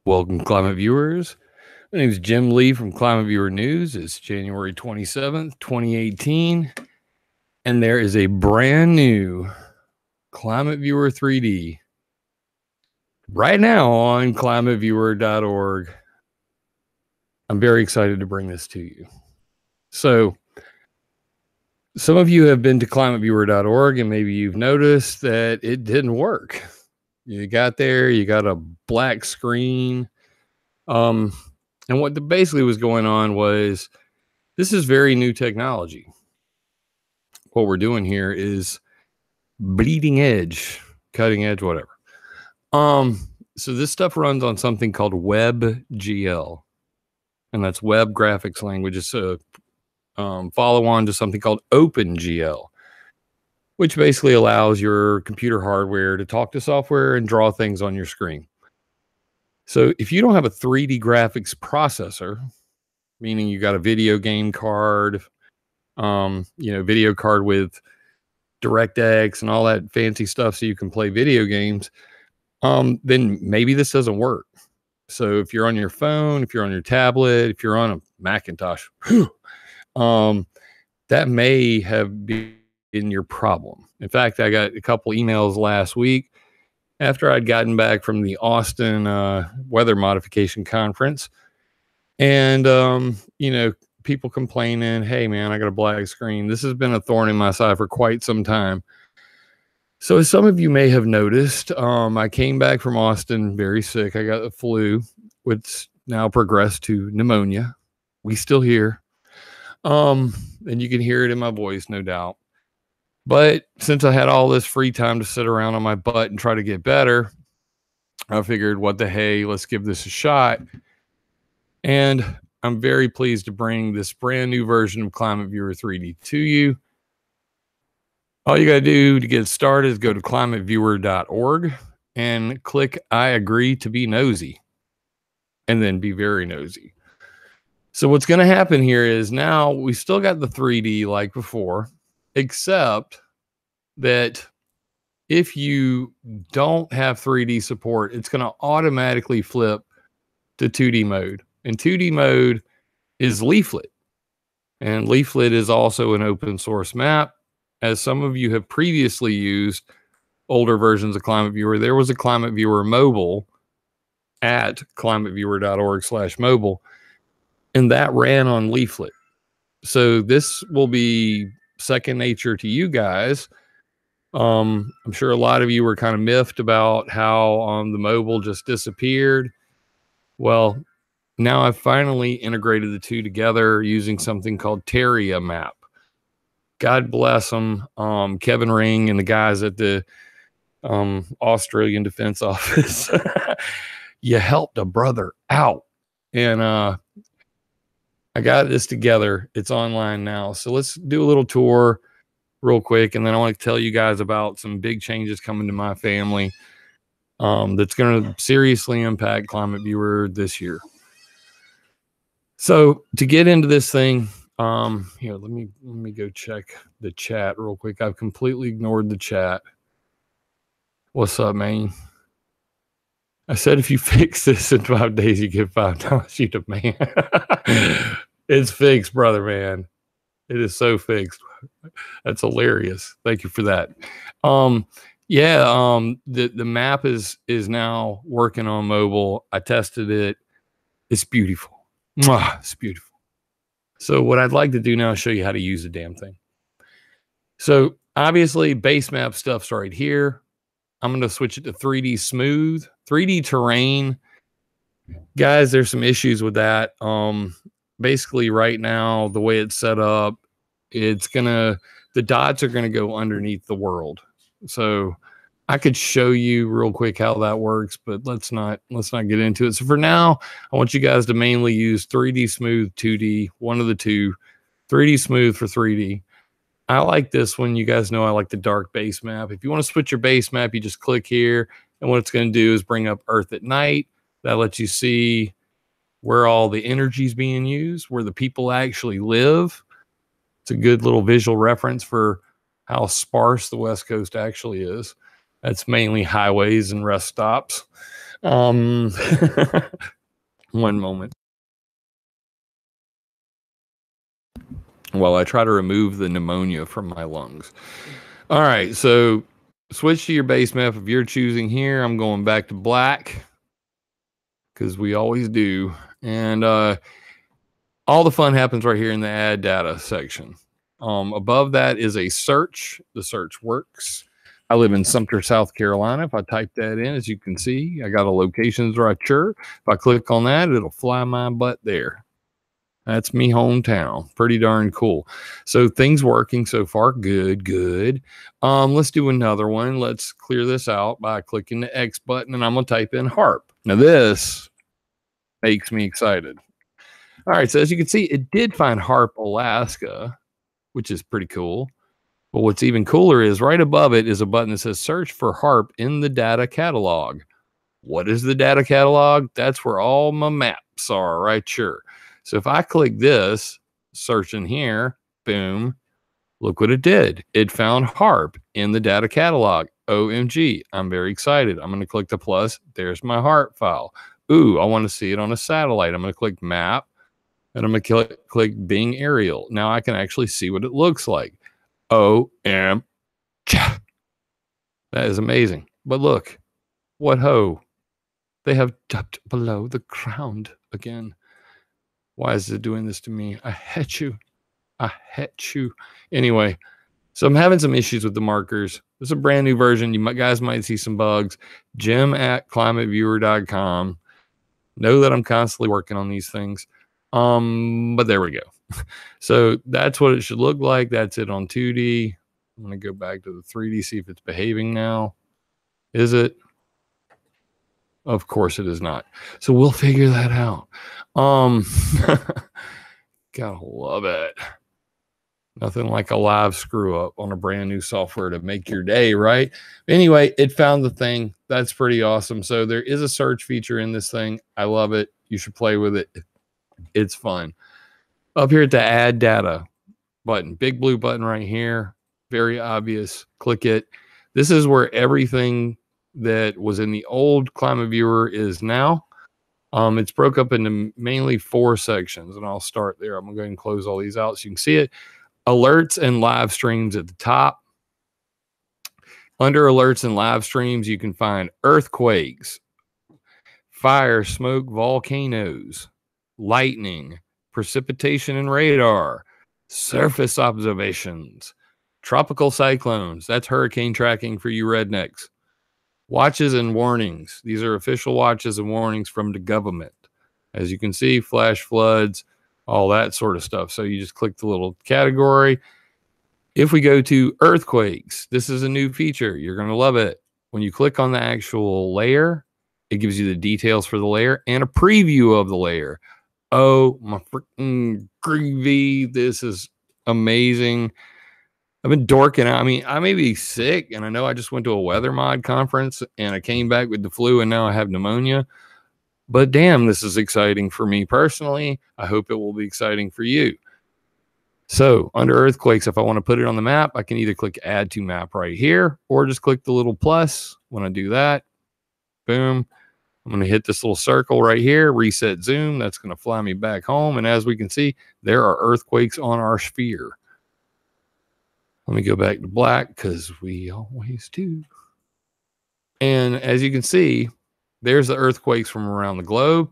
Welcome, Climate Viewers. My name is Jim Lee from ClimateViewer News. It's January 27th, 2018, and there is a brand new ClimateViewer 3D right now on climateviewer.org. I'm very excited to bring this to you. So, some of you have been to climateviewer.org, and maybe you've noticed that it didn't work. You got there, you got a black screen. And what basically was going on was, this is very new technology. What we're doing here is bleeding edge, cutting edge, whatever. So this stuff runs on something called WebGL, and that's web graphics language. It's a follow on to something called OpenGL, which basically allows your computer hardware to talk to software and draw things on your screen. So if you don't have a 3D graphics processor, meaning you got a video game card, video card with DirectX and all that fancy stuff so you can play video games, then maybe this doesn't work. So if you're on your phone, if you're on your tablet, if you're on a Macintosh, that may have been your problem. In fact, I got a couple emails last week after I'd gotten back from the Austin weather modification conference. And, people complaining, hey, man, I got a black screen. This has been a thorn in my side for quite some time. So as some of you may have noticed, I came back from Austin very sick. I got the flu, which now progressed to pneumonia. We still here. And you can hear it in my voice, no doubt. But since I had all this free time to sit around on my butt and try to get better, I figured, what the hey, let's give this a shot. And I'm very pleased to bring this brand new version of ClimateViewer 3D to you. All you got to do to get started is go to climateviewer.org and click I agree to be nosy, and then be very nosy. So what's going to happen here is, now we still got the 3D like before, except that if you don't have 3D support, it's going to automatically flip to 2D mode. And 2D mode is Leaflet. And Leaflet is also an open source map. As some of you have previously used older versions of ClimateViewer, there was a ClimateViewer Mobile at climateviewer.org/mobile, and that ran on Leaflet. So this will be second nature to you guys. I'm sure a lot of you were kind of miffed about how the mobile just disappeared. Well, now I've finally integrated the two together using something called Terria Map. God bless them, Kevin Ring and the guys at the Australian Defense Office. You helped a brother out. And I got this together. It's online now. So let's do a little tour real quick, and then I want to tell you guys about some big changes coming to my family that's going to seriously impact ClimateViewer this year. So to get into this thing, here, let me go check the chat real quick. I've completely ignored the chat. What's up, man? I said if you fix this in 5 days, you get $5. You demand. It's fixed, brother, man. It is so fixed. That's hilarious. Thank you for that. The map is now working on mobile. I tested it. It's beautiful. Mwah, it's beautiful. So what I'd like to do now is show you how to use the damn thing. So obviously base map stuff's right here. I'm going to switch it to 3D smooth, 3D terrain. Guys, there's some issues with that. Basically right now, the way it's set up, the dots are going to go underneath the world. So I could show you real quick how that works, but let's not get into it. So for now, I want you guys to mainly use 3D smooth, 2D, one of the two. 3D smooth for 3D. I like this one. You guys know I like the dark base map. If you want to switch your base map, you just click here, and what it's going to do is bring up Earth at night. That lets you see where all the energy is being used, where the people actually live. It's a good little visual reference for how sparse the West Coast actually is. That's mainly highways and rest stops. One moment while I try to remove the pneumonia from my lungs. All right, so switch to your base map if you're choosing here. I'm going back to black because we always do. And all the fun happens right here in the add data section. Above that is a search. The search works. I live in Sumter, South Carolina. If I type that in, as you can see, I got a locations brochure. If I click on that, it'll fly my butt there. That's me hometown. Pretty darn cool. So things working so far. Good, good. Let's do another one. Let's clear this out by clicking the X button, and I'm going to type in HARP. Now this makes me excited. All right, so as you can see, it did find HARP Alaska, which is pretty cool. But what's even cooler is right above it is a button that says search for HARP in the data catalog. What is the data catalog? That's where all my maps are, right? Sure. So if I click this, search in here, boom, look what it did. It found HARP in the data catalog. OMG, I'm very excited. I'm going to click the plus. There's my HARP file. Ooh, I want to see it on a satellite. I'm going to click map, and I'm going to click Bing Aerial. Now I can actually see what it looks like. OMG. That is amazing. But look, what ho? They have dipped below the ground again. Why is it doing this to me? I hate you. I hate you. Anyway, so I'm having some issues with the markers. This is a brand new version. You guys might see some bugs. Jim@climateviewer.com. Know that I'm constantly working on these things. But there we go. So that's what it should look like. That's it on 2D. I'm going to go back to the 3D, see if it's behaving now. Is it? Of course it is not. So we'll figure that out. Gotta love it. Nothing like a live screw up on a brand new software to make your day, right? Anyway, it found the thing. That's pretty awesome. So there is a search feature in this thing. I love it. You should play with it. It's fun. Up here at the add data button, big blue button right here. Very obvious. Click it. This is where everything that was in the old ClimateViewer is now. It's broke up into mainly 4 sections, and I'll start there. I'm going to go ahead and close all these out so you can see it. Alerts and live streams at the top. Under alerts and live streams, you can find earthquakes, fire, smoke, volcanoes, lightning, precipitation and radar, surface observations, tropical cyclones. That's hurricane tracking for you rednecks. Watches and warnings. These are official watches and warnings from the government. As you can see, flash floods, all that sort of stuff. So you just click the little category. If we go to earthquakes, this is a new feature. You're going to love it. When you click on the actual layer, it gives you the details for the layer and a preview of the layer. Oh, my freaking groovy. This is amazing. I've been dorking out. I mean, I may be sick, and I know I just went to a weather mod conference, and I came back with the flu, and now I have pneumonia. But damn, this is exciting for me personally. I hope it will be exciting for you. So under earthquakes, if I want to put it on the map, I can either click add to map right here, or just click the little plus. When I do that, boom, I'm going to hit this little circle right here, reset zoom. That's going to fly me back home. And as we can see, there are earthquakes on our sphere. Let me go back to black because we always do. And as you can see, there's the earthquakes from around the globe.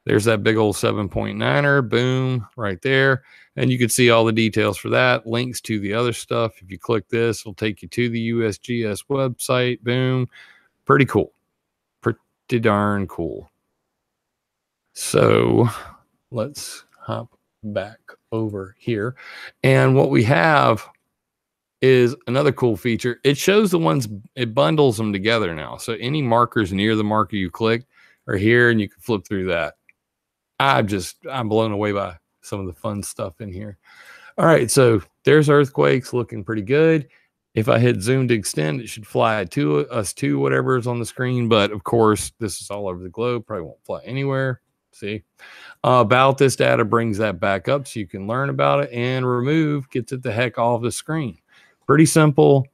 There's that big old 7.9er, boom, right there. And you can see all the details for that, links to the other stuff. If you click this, it'll take you to the USGS website, boom. Pretty cool. Pretty darn cool. So let's hop back over here. And what we have is another cool feature. It shows the ones, it bundles them together now. So any markers near the marker you clicked are here, and you can flip through that. I'm blown away by some of the fun stuff in here. All right, so there's earthquakes looking pretty good. If I hit zoom to extend, it should fly to us to whatever is on the screen. But of course, this is all over the globe. Probably won't fly anywhere. See? About this data brings that back up so you can learn about it, and remove gets it the heck off the screen. Pretty simple.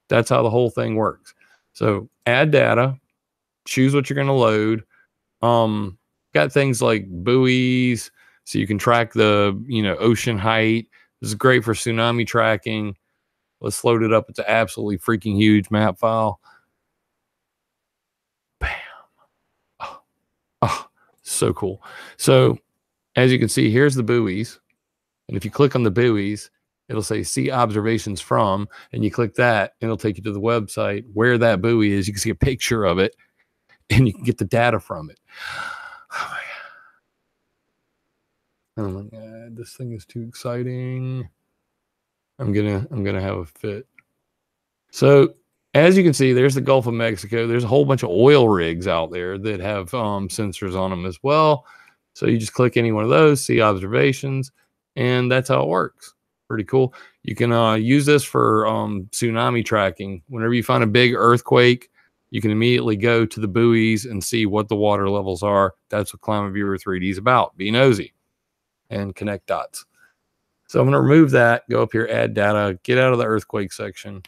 That's how the whole thing works. So add data. choose what you're going to load. Got things like buoys, so you can track the, ocean height. This is great for tsunami tracking. Let's load it up. It's an absolutely freaking huge map file. Bam. Oh, so cool. So as you can see, here's the buoys. And if you click on the buoys, it'll say see observations from, and you click that, and it'll take you to the website where that buoy is. You can see a picture of it, and you can get the data from it. Oh my God, this thing is too exciting. I'm gonna have a fit. So as you can see, there's the Gulf of Mexico. There's a whole bunch of oil rigs out there that have sensors on them as well. So you just click any one of those, see observations, and that's how it works. Pretty cool. You can use this for tsunami tracking. Whenever you find a big earthquake, you can immediately go to the buoys and see what the water levels are. That's what ClimateViewer 3D is about. Be nosy and connect dots. So I'm going to remove that, go up here, add data, get out of the earthquake section,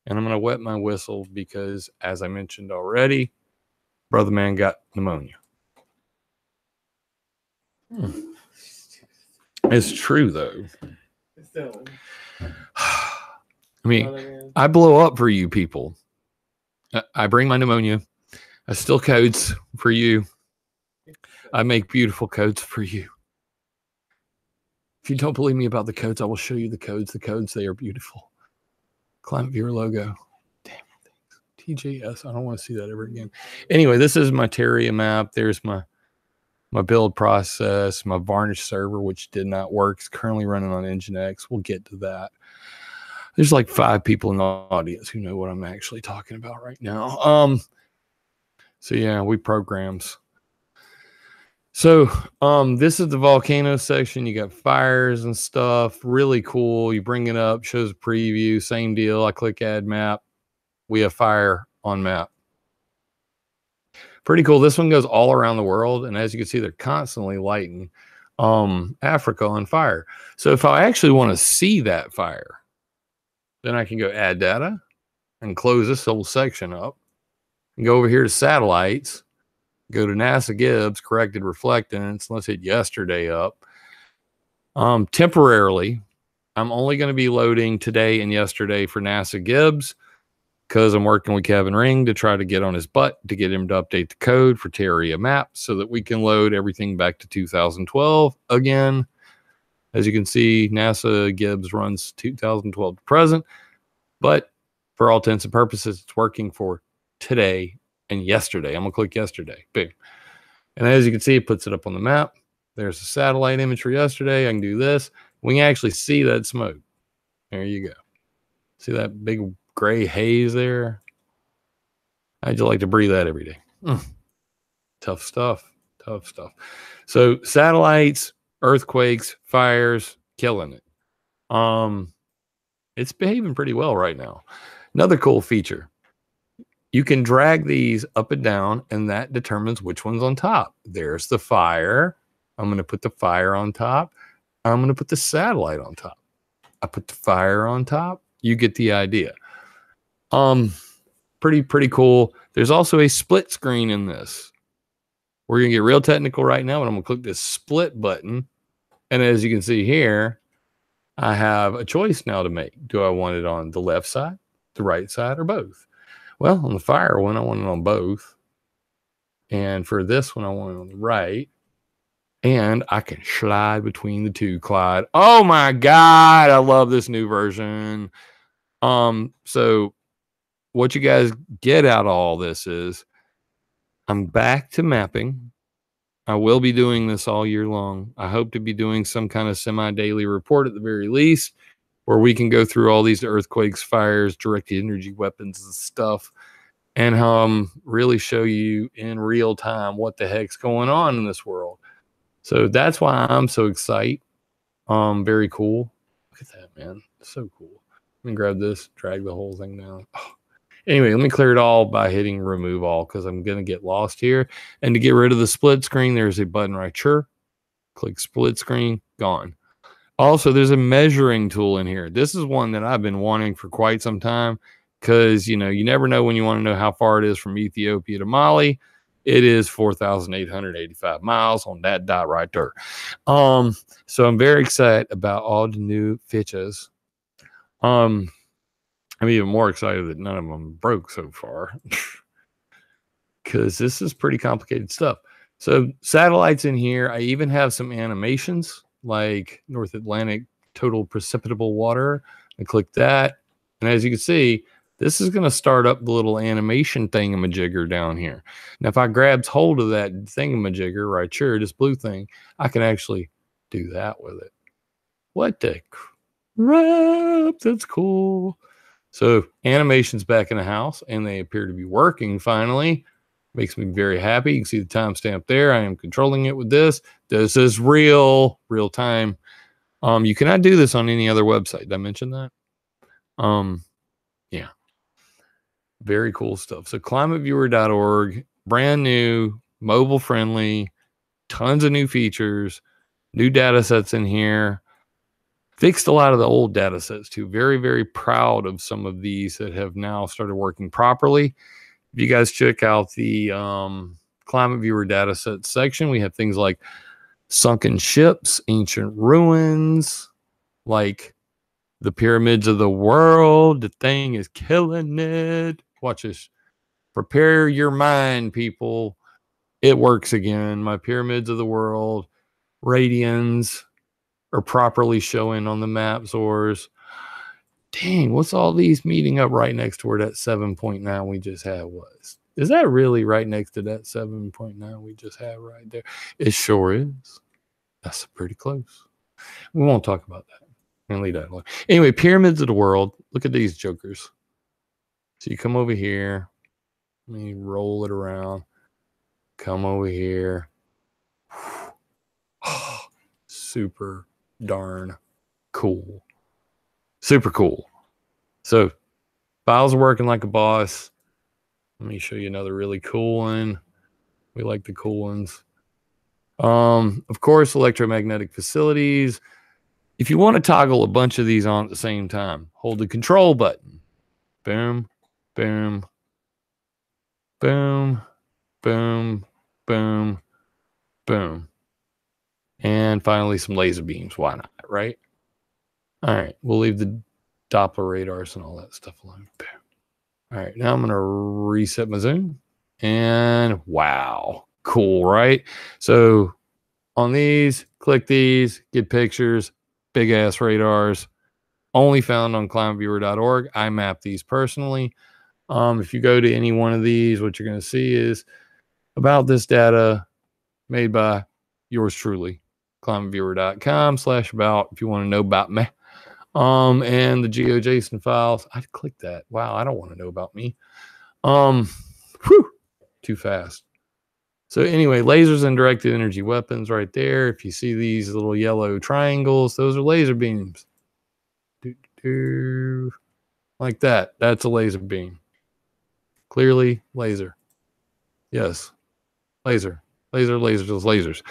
and I'm going to wet my whistle because, as I mentioned already, brother man got pneumonia. It's true, though. I mean, I blow up for you people. I bring my pneumonia. I steal codes for you. I make beautiful codes for you. If you don't believe me about the codes, I will show you the codes. The codes, they are beautiful. ClimateViewer logo. Damn things. TJS. I don't want to see that ever again. Anyway, this is my Terraria map. There's my build process, my varnish server, which did not work. It's currently running on Nginx. We'll get to that. There's like 5 people in the audience who know what I'm actually talking about right now. So yeah, we programs. So this is the volcano section. You got fires and stuff. Really cool. You bring it up, shows a preview, same deal. I click add map. We have fire on map. Pretty cool. This one goes all around the world. And as you can see, they're constantly lighting Africa on fire. So if I actually want to see that fire, then I can go add data and close this whole section up and go over here to satellites, go to NASA Gibbs, corrected reflectance. Let's hit yesterday up. Temporarily, I'm only going to be loading today and yesterday for NASA Gibbs because I'm working with Kevin Ring to try to get on his butt to get him to update the code for Terraria maps so that we can load everything back to 2012 again. As you can see, NASA Gibbs runs 2012 to present, but for all intents and purposes, it's working for today and yesterday. I'm going to click yesterday. Big. And as you can see, it puts it up on the map. There's a satellite image for yesterday. I can do this. We can actually see that smoke. There you go. See that big gray haze there? I'd just like to breathe that every day. Tough stuff. Tough stuff. So satellites, earthquakes, fires, killing it. It's behaving pretty well right now. Another cool feature. You can drag these up and down, and that determines which one's on top. There's the fire. I'm going to put the fire on top. I'm going to put the satellite on top. I put the fire on top. You get the idea. Pretty cool. There's also a split screen in this. We're going to get real technical right now, but I'm going to click this split button. And as you can see here, I have a choice now to make. Do I want it on the left side, the right side, or both? Well, on the fire one, I want it on both. And for this one, I want it on the right. And I can slide between the two, Clyde. Oh my God, I love this new version. So what you guys get out of all this is I'm back to mapping. I will be doing this all year long. I hope to be doing some kind of semi-daily report at the very least, where we can go through all these earthquakes, fires, directed energy weapons and stuff, and really show you in real time what the heck's going on in this world. So that's why I'm so excited. Very cool. Look at that, man. So cool. Let me grab this, drag the whole thing down. Oh. Anyway, let me clear it all by hitting remove all because I'm going to get lost here. And to get rid of the split screen, there's a button right here. Click split screen, gone. Also, there's a measuring tool in here. This is one that I've been wanting for quite some time. because, you never know when you want to know how far it is from Ethiopia to Mali. It is 4,885 miles on that dot right there. So I'm very excited about all the new features. I'm even more excited that none of them broke so far, because this is pretty complicated stuff. So satellites in here. I even have some animations like North Atlantic total precipitable water. I click that, and as you can see, this is going to start up the little animation thingamajigger down here. Now, if I grabs hold of that thingamajigger right here, this blue thing, I can actually do that with it. What the crap? That's cool. So animation's back in the house, and they appear to be working finally. Makes me very happy. You can see the timestamp there. I am controlling it with this. This is real time. You cannot do this on any other website. Did I mention that? Yeah. Very cool stuff. So climateviewer.org, brand new, mobile friendly, tons of new features, new data sets in here. Fixed a lot of the old data sets too. Very, very proud of some of these that have now started working properly. If you guys check out the ClimateViewer data set section, we have things like sunken ships, ancient ruins, like the pyramids of the world. The thing is killing it. Watch this. Prepare your mind, people. It works again. My pyramids of the world, radians are properly showing on the maps. Dang, what's all these meeting up right next to where that 7.9 we just had was? Is that really right next to that 7.9 we just had right there? It sure is. That's pretty close. We won't talk about that. And leave that alone. Anyway, pyramids of the world. Look at these jokers. So you come over here. Let me roll it around. Come over here. Oh, super darn cool. Super cool. So files are working like a boss. Let me show you another really cool one. We like the cool ones. Of course, electromagnetic facilities. If you want to toggle a bunch of these on at the same time, hold the control button. Boom, boom, boom, boom, boom, boom. And finally, some laser beams. Why not, right? All right, we'll leave the Doppler radars and all that stuff alone. Boom. All right, now I'm going to reset my zoom. And wow, cool, right? So on these, click these, get pictures, big ass radars, only found on climateviewer.org. I map these personally. If you go to any one of these, what you're going to see is about this data made by yours truly, climateviewer.com/about if you want to know about me. And the GeoJSON files. I clicked that. Wow, I don't want to know about me. Too fast. So anyway, lasers and directed energy weapons right there. If you see these little yellow triangles, those are laser beams. Like that. That's a laser beam. Clearly laser. Yes. Laser. Lasers.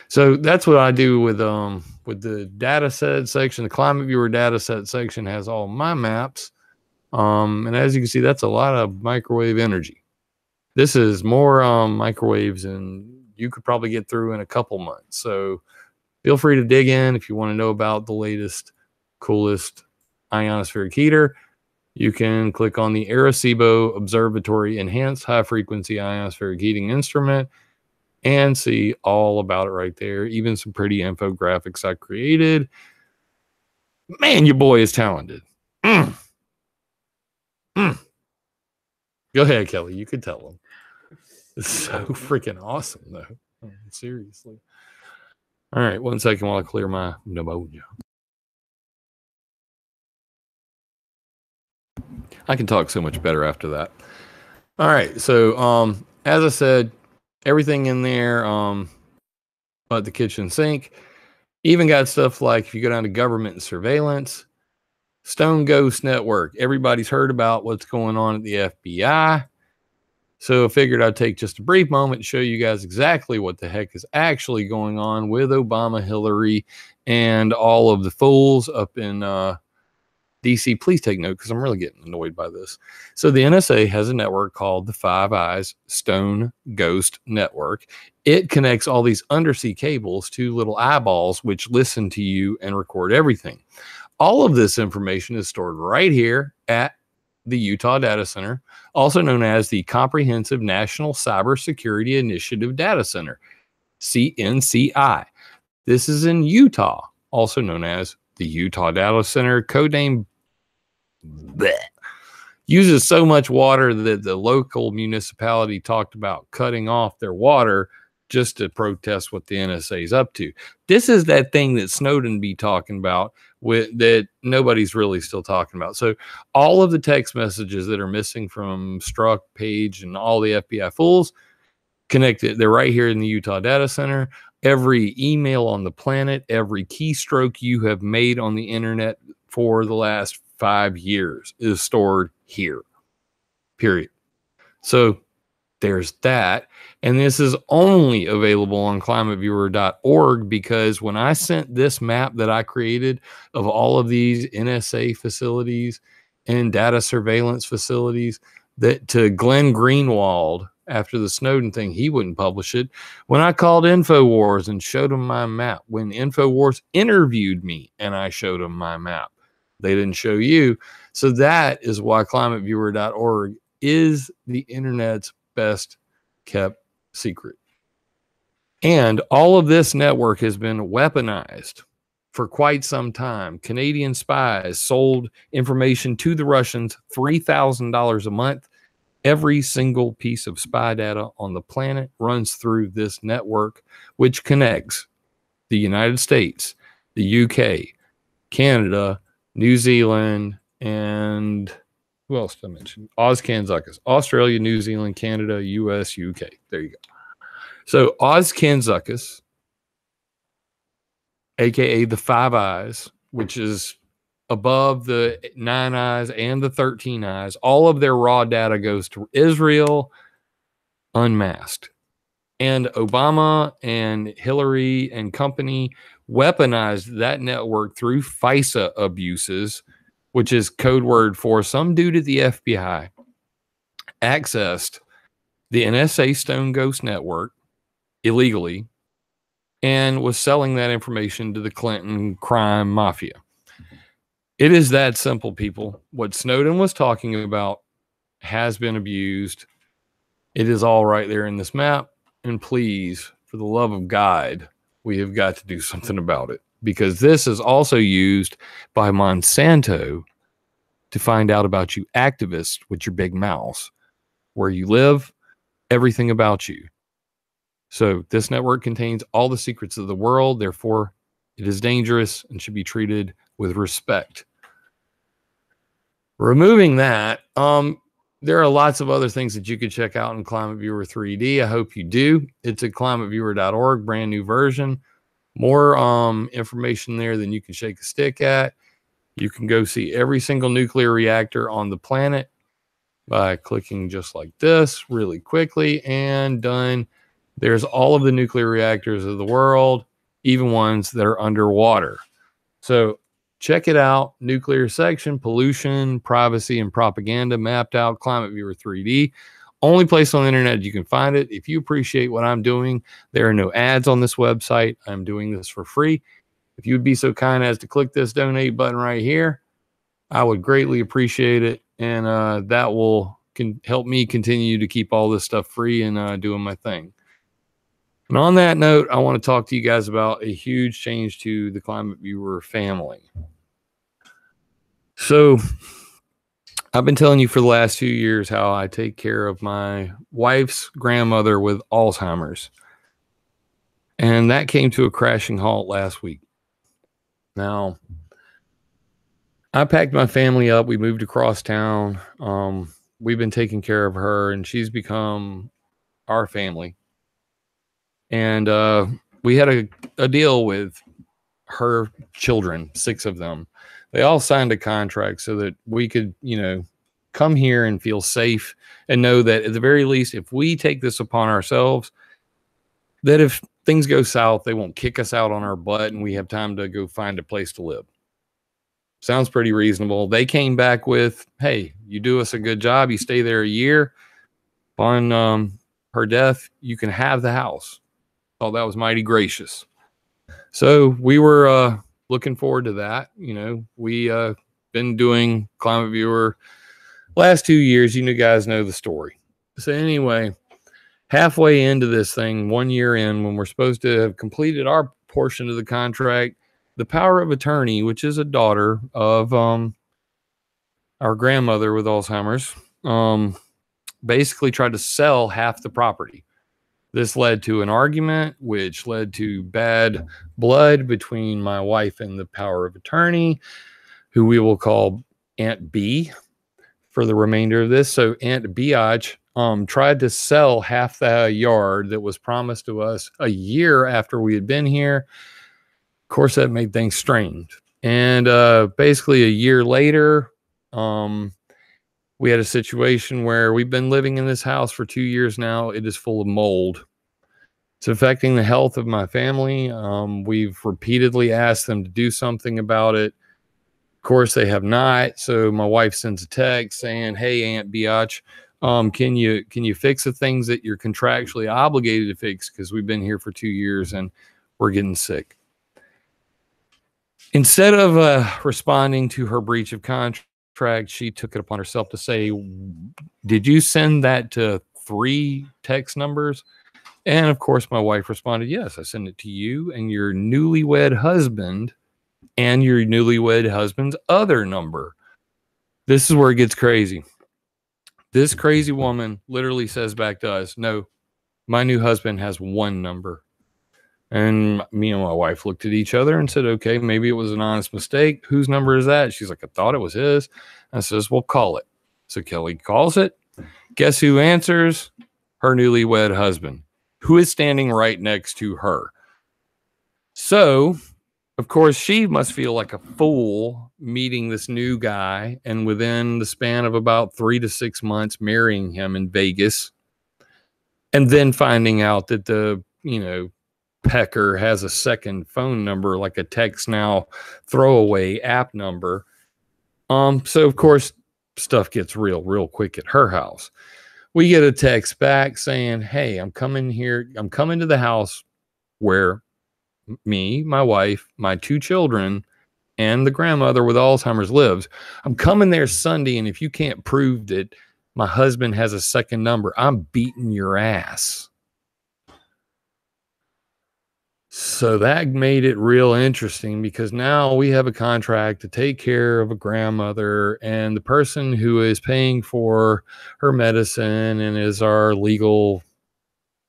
So that's what I do with the data set section. The ClimateViewer data set section has all my maps. And as you can see, that's a lot of microwave energy. This is more microwaves than you could probably get through in a couple months. So feel free to dig in if you want to know about the latest, coolest ionospheric heater. You can click on the Arecibo Observatory Enhanced High Frequency Ionospheric Heating Instrument and see all about it right there. Even some pretty infographics I created. Man, your boy is talented. Go ahead, Kelly. You could tell him. It's so freaking awesome, though. Seriously. All right, 1 second while I clear my pneumonia. I can talk so much better after that. All right, so as I said, everything in there but the kitchen sink. Even got stuff like if you go down to government and surveillance, Stone Ghost Network. Everybody's heard about what's going on at the FBI. So I figured I'd take just a brief moment to show you guys exactly what the heck is actually going on with Obama, Hillary, and all of the fools up in DC, please take note because I'm really getting annoyed by this. So the NSA has a network called the Five Eyes Stone Ghost Network. It connects all these undersea cables to little eyeballs, which listen to you and record everything. All of this information is stored right here at the Utah Data Center, also known as the Comprehensive National Cybersecurity Initiative Data Center, CNCI. This is in Utah, also known as the Utah Data Center, codename bleh, uses so much water that the local municipality talked about cutting off their water just to protest what the NSA is up to. This is that thing that Snowden be talking about that nobody's really still talking about. So all of the text messages that are missing from Strzok, Page, and all the FBI fools connected. They're right here in the Utah Data Center. Every email on the planet, every keystroke you have made on the internet for the last 5 years is stored here, period. So there's that. And this is only available on climateviewer.org because when I sent this map that I created of all of these NSA facilities and data surveillance facilities that to Glenn Greenwald after the Snowden thing, he wouldn't publish it. When I called InfoWars and showed them my map, when InfoWars interviewed me and I showed them my map, they didn't show you. So that is why climateviewer.org is the internet's best kept secret. And all of this network has been weaponized for quite some time. Canadian spies sold information to the Russians, $3,000 a month. Every single piece of spy data on the planet runs through this network, which connects the United States, the UK, Canada, New Zealand, and who else did I mention? Kanzakas, Australia, New Zealand, Canada, US, UK. There you go. So Kanzakas, aka the Five Eyes, which is above the 9 eyes and the 13 eyes, all of their raw data goes to Israel unmasked. And Obama and Hillary and company weaponized that network through FISA abuses, which is code word for some dude at the FBI accessed the NSA Stone Ghost Network illegally and was selling that information to the Clinton crime mafia. It is that simple, people. What Snowden was talking about has been abused. It is all right there in this map. And please, for the love of God, we have got to do something about it, because this is also used by Monsanto to find out about you activists with your big mouths, where you live, everything about you. So this network contains all the secrets of the world. Therefore, it is dangerous and should be treated with respect. Removing that, there are lots of other things that you could check out in ClimateViewer 3D. I hope you do. It's at climateviewer.org, brand new version. More information there than you can shake a stick at. You can go see every single nuclear reactor on the planet by clicking just like this really quickly, and done. There's all of the nuclear reactors of the world, even ones that are underwater. So check it out. Nuclear section, pollution, privacy, and propaganda mapped out, ClimateViewer 3D. Only place on the internet you can find it. If you appreciate what I'm doing, there are no ads on this website. I'm doing this for free. If you would be so kind as to click this donate button right here, I would greatly appreciate it. And that will help me continue to keep all this stuff free and doing my thing. And on that note, I want to talk to you guys about a huge change to the ClimateViewer family. So I've been telling you for the last 2 years how I take care of my wife's grandmother with Alzheimer's. And that came to a crashing halt last week. Now, I packed my family up. We moved across town. We've been taking care of her, and she's become our family. And we had a deal with her children, 6 of them. They all signed a contract so that we could, come here and feel safe and know that at the very least, if we take this upon ourselves, that if things go south, they won't kick us out on our butt and we have time to go find a place to live. Sounds pretty reasonable. They came back with, hey, you do us a good job. You stay there a year. On her death, you can have the house. Oh, that was mighty gracious. So we were looking forward to that. You know, we been doing ClimateViewer last 2 years. You guys know the story. So anyway, halfway into this thing, 1 year in, when we're supposed to have completed our portion of the contract, the power of attorney, which is a daughter of our grandmother with Alzheimer's, basically tried to sell half the property. This led to an argument, which led to bad blood between my wife and the power of attorney, who we will call Aunt B for the remainder of this. So Aunt Biatch tried to sell half the yard that was promised to us a year after we had been here. Of course, that made things strained. And basically a year later, we had a situation where we've been living in this house for 2 years now. It is full of mold. It's affecting the health of my family. We've repeatedly asked them to do something about it. Of course, they have not. So my wife sends a text saying, hey, Aunt Biatch, can you fix the things that you're contractually obligated to fix? Because we've been here for 2 years and we're getting sick. Instead of responding to her breach of contract, she took it upon herself to say, did you send that to 3 text numbers? And of course, my wife responded, yes, I sent it to you and your newlywed husband and your newlywed husband's other number. This is where it gets crazy. This crazy woman literally says back to us, no, my new husband has 1 number. And me and my wife looked at each other and said, okay, maybe it was an honest mistake. Whose number is that? She's like, I thought it was his. I says, well, call it. So Kelly calls it. Guess who answers? Her newlywed husband, who is standing right next to her. So, of course, she must feel like a fool meeting this new guy and within the span of about 3 to 6 months marrying him in Vegas and then finding out that the, pecker has a second phone number, like a text now throwaway app number. So of course stuff gets real quick at her house. We get a text back saying, hey, I'm coming to the house where me, my wife, my 2 children, and the grandmother with Alzheimer's lives. I'm coming there Sunday, and if you can't prove that my husband has a second number, I'm beating your ass. So that made it real interesting because now we have a contract to take care of a grandmother, and the person who is paying for her medicine and is our legal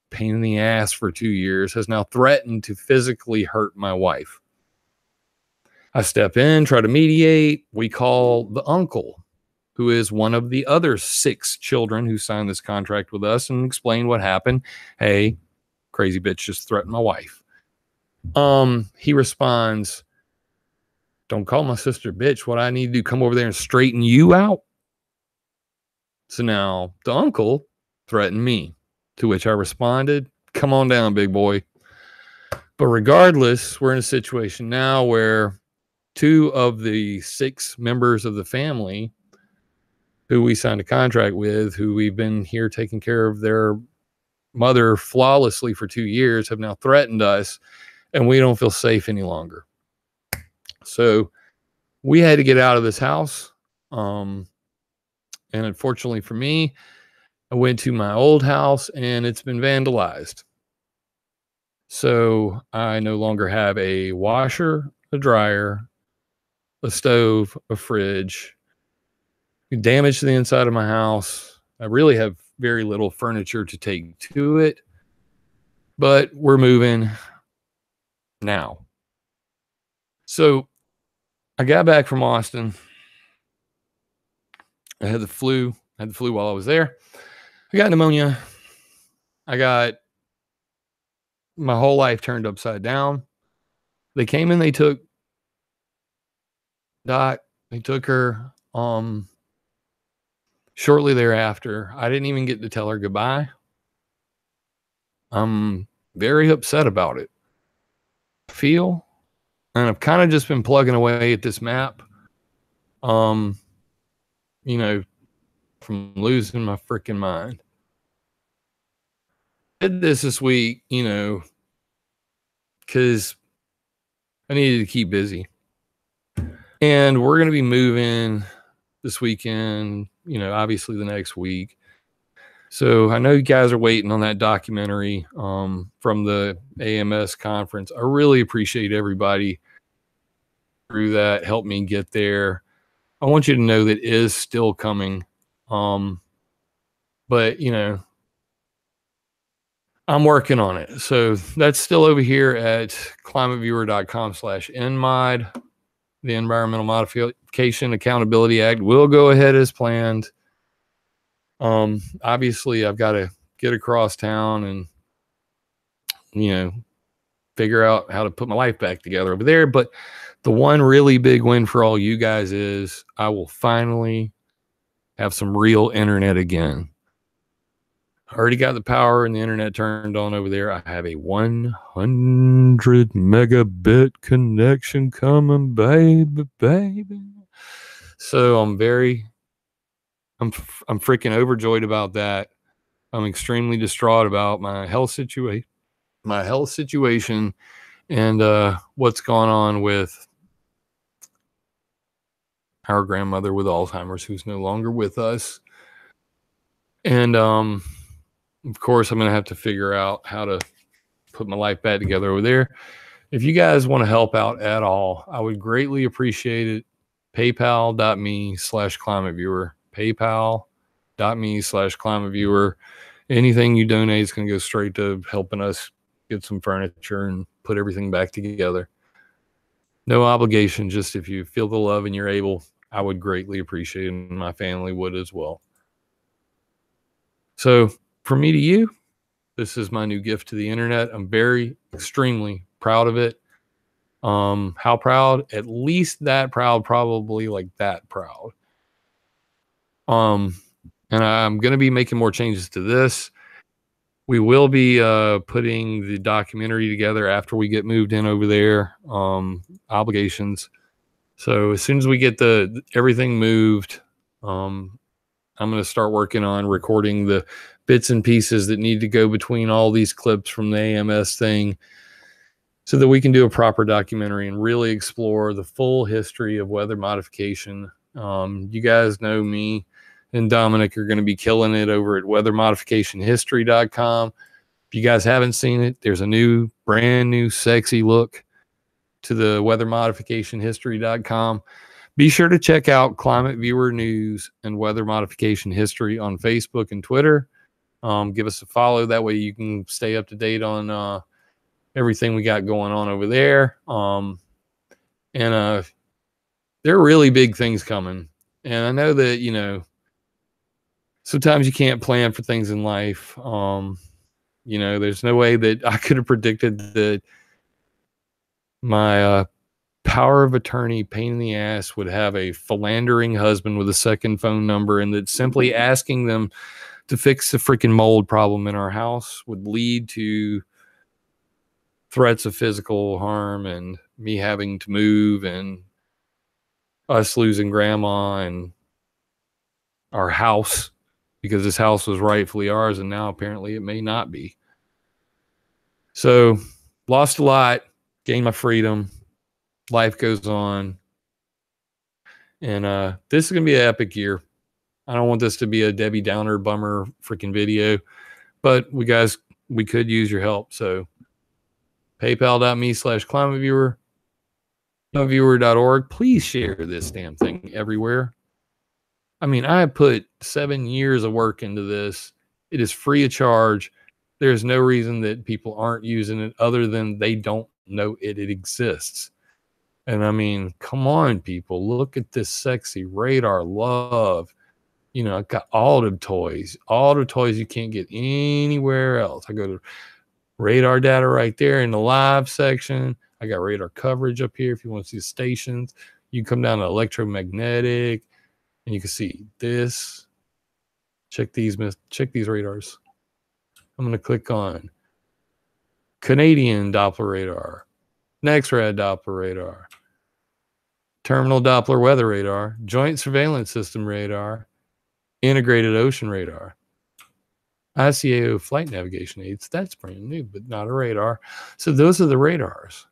pain in the ass for 2 years has now threatened to physically hurt my wife. I step in, try to mediate. We call the uncle, who is one of the other 6 children who signed this contract with us, and explain what happened. Hey, crazy bitch just threatened my wife. He responds, don't call my sister bitch. What I need to do, come over there and straighten you out. So now the uncle threatened me, to which I responded, come on down, big boy. But regardless, we're in a situation now where 2 of the 6 members of the family who we signed a contract with, who we've been here taking care of their mother flawlessly for 2 years, have now threatened us. And we don't feel safe any longer. So we had to get out of this house. And unfortunately for me, I went to my old house and it's been vandalized. So I no longer have a washer, a dryer, a stove, a fridge, damage to the inside of my house. I really have very little furniture to take to it, but we're moving now. So I got back from Austin. I had the flu. While I was there. I got pneumonia. I got my whole life turned upside down. They came and they took Dot. They took her. Shortly thereafter, I didn't even get to tell her goodbye. I'm very upset about it. And I've kind of just been plugging away at this map you know, from losing my freaking mind. I did this week, because I needed to keep busy. And we're going to be moving this weekend, obviously the next week. So I know you guys are waiting on that documentary from the AMS conference. I really appreciate everybody through that, helped me get there. I want you to know that it is still coming. But, I'm working on it. So that's still over here at climateviewer.com/nmod. The Environmental Modification Accountability Act will go ahead as planned. Obviously, I've got to get across town and, figure out how to put my life back together over there. But the one really big win for all you guys is I will finally have some real internet again. I already got the power and the internet turned on over there. I have a 100 megabit connection coming, baby. So I'm freaking overjoyed about that. I'm extremely distraught about my health situation, and what's going on with our grandmother with Alzheimer's, who's no longer with us. And of course, I'm going to have to figure out how to put my life back together over there. If you guys want to help out at all, I would greatly appreciate it. PayPal.me/ClimateViewer. PayPal.me/ClimateViewer. Anything you donate is going to go straight to helping us get some furniture and put everything back together. No obligation, just if you feel the love and you're able, I would greatly appreciate it, and my family would as well. So from me to you, this is my new gift to the internet. I'm extremely proud of it. How proud? At least that proud, probably like that proud. And I'm going to be making more changes to this. We will be putting the documentary together after we get moved in over there. Obligations. So as soon as we get everything moved, I'm going to start working on recording the bits and pieces that need to go between all these clips from the AMS thing, so that we can do a proper documentary and really explore the full history of weather modification. You guys know me and Dominic are going to be killing it over at weathermodificationhistory.com. If you guys haven't seen it, there's a brand new sexy look to the weathermodificationhistory.com. Be sure to check out Climate Viewer News and Weather Modification History on Facebook and Twitter. Give us a follow. That way you can stay up to date on everything we got going on over there. And there are really big things coming. And I know that, sometimes you can't plan for things in life. There's no way that I could have predicted that my power of attorney pain in the ass would have a philandering husband with a second phone number, and that simply asking them to fix the freaking mold problem in our house would lead to threats of physical harm and me having to move and us losing grandma and our house, because this house was rightfully ours and now apparently it may not be. So lost a lot, gained my freedom, life goes on. And this is going to be an epic year. I don't want this to be a Debbie Downer bummer freaking video, but we could use your help. So paypal.me/climateviewer, climateviewer.org. Please share this damn thing everywhere. I mean, I put 7 years of work into this. It is free of charge. There's no reason that people aren't using it other than they don't know it exists. And I mean, come on, people, look at this sexy radar love. I got all the toys you can't get anywhere else. I go to radar data right there in the live section. I got radar coverage up here. If you want to see the stations, you can come down to electromagnetic and you can see this. Check these radars. I'm going to click on Canadian Doppler radar, NextRad Doppler radar, terminal Doppler weather radar, joint surveillance system radar, integrated ocean radar, ICAO flight navigation aids. That's brand new, but not a radar. So those are the radars,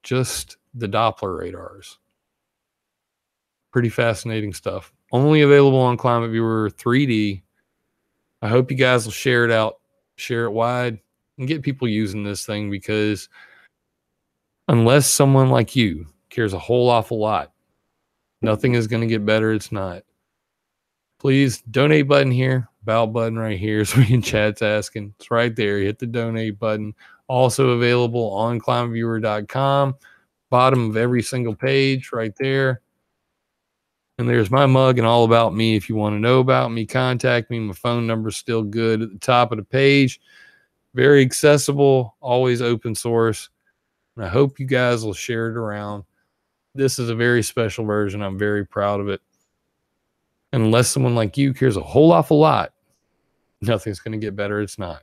just the Doppler radars. Pretty fascinating stuff. Only available on ClimateViewer 3D. I hope you guys will share it out, share it wide, and get people using this thing, because unless someone like you cares a whole awful lot, nothing is going to get better. It's not. Please, donate button here, about button right here. So we can chat's asking. It's right there. Hit the donate button. Also available on ClimateViewer.com. Bottom of every single page right there. And there's my mug and all about me. If you want to know about me, contact me. My phone number is still good at the top of the page. Very accessible, always open source. And I hope you guys will share it around. This is a very special version. I'm very proud of it. Unless someone like you cares a whole awful lot, nothing's going to get better. It's not.